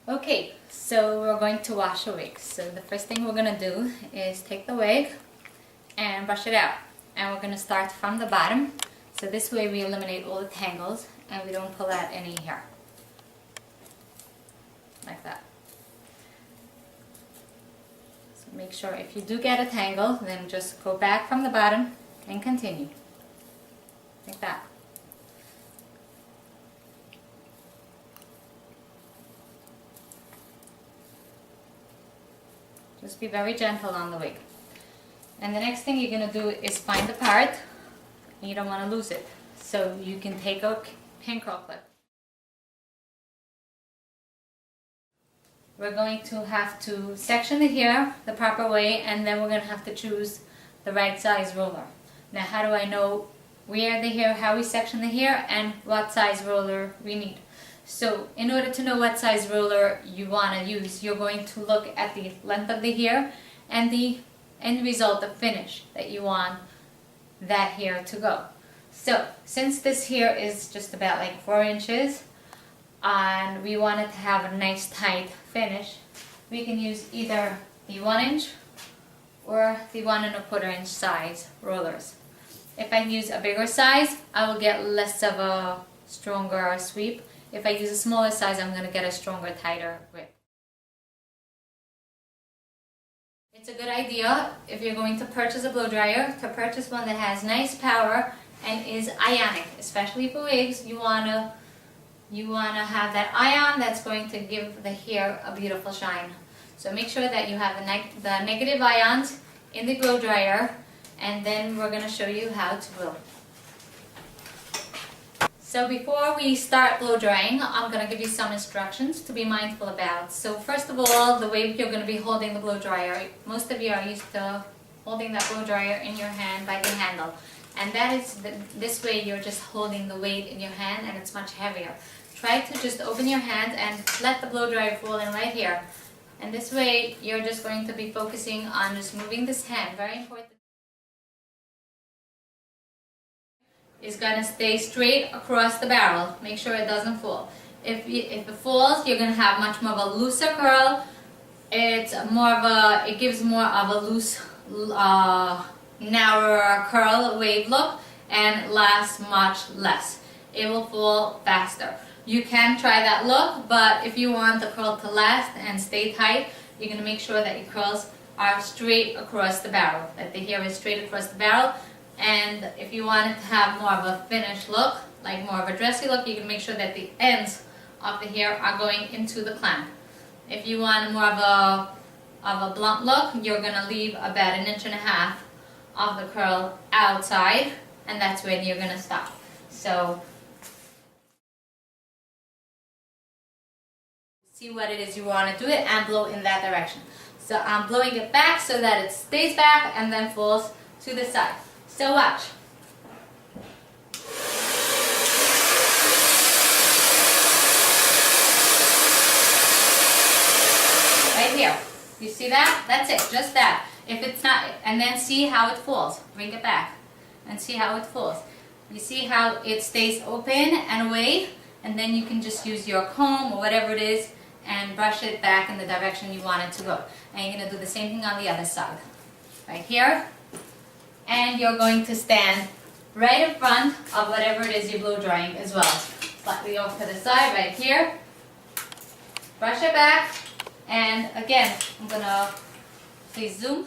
Okay, so we're going to wash a wig. So the first thing we're going to do is take the wig and brush it out. And we're going to start from the bottom. So this way we eliminate all the tangles and we don't pull out any hair. Like that. So make sure if you do get a tangle, then just go back from the bottom and continue. Like that. Just be very gentle on the wig. And the next thing you're going to do is find the part. You don't want to lose it. So you can take a pin curl clip. We're going to have to section the hair the proper way, and then we're going to have to choose the right size roller. Now how do I know where the hair, how we section the hair, and what size roller we need? So in order to know what size roller you want to use, you're going to look at the length of the hair and the end result, the finish that you want that hair to go. So since this hair is just about like 4 inches and we want it to have a nice tight finish, we can use either the 1 inch or the 1 1/4 inch size rollers. If I use a bigger size, I will get less of a stronger sweep. If I use a smaller size, I'm going to get a stronger, tighter grip. It's a good idea, if you're going to purchase a blow dryer, to purchase one that has nice power and is ionic. Especially for wigs, you wanna have that ion that's going to give the hair a beautiful shine. So make sure that you have the negative ions in the blow dryer, and then we're going to show you how to blow. So before we start blow drying, I'm going to give you some instructions to be mindful about. So first of all, the way you're going to be holding the blow dryer. Most of you are used to holding that blow dryer in your hand by the handle. And that is, this way you're just holding the weight in your hand and it's much heavier. Try to just open your hand and let the blow dryer fall in right here. And this way you're just going to be focusing on just moving this hand. Very important. Is going to stay straight across the barrel. Make sure it doesn't fall. If it falls, you're going to have much more of a looser curl. It gives more of a loose, narrower curl wave look and lasts much less. It will fall faster. You can try that look, but if you want the curl to last and stay tight, you're going to make sure that your curls are straight across the barrel, that the hair is straight across the barrel. And if you want it to have more of a finished look, like more of a dressy look, you can make sure that the ends of the hair are going into the clamp. If you want more of a blunt look, you're going to leave about 1.5 inches of the curl outside, and that's when you're going to stop. So see what it is you want to do it and blow in that direction. So I'm blowing it back so that it stays back and then falls to the side. So watch. Right here. You see that? That's it. Just that. If it's not, and then see how it falls. Bring it back and see how it falls. You see how it stays open and away, and then you can just use your comb or whatever it is and brush it back in the direction you want it to go. And you're going to do the same thing on the other side. Right here. And you're going to stand right in front of whatever it is you're blow drying as well. Slightly off to the side, right here. Brush it back. And again, I'm going to please zoom.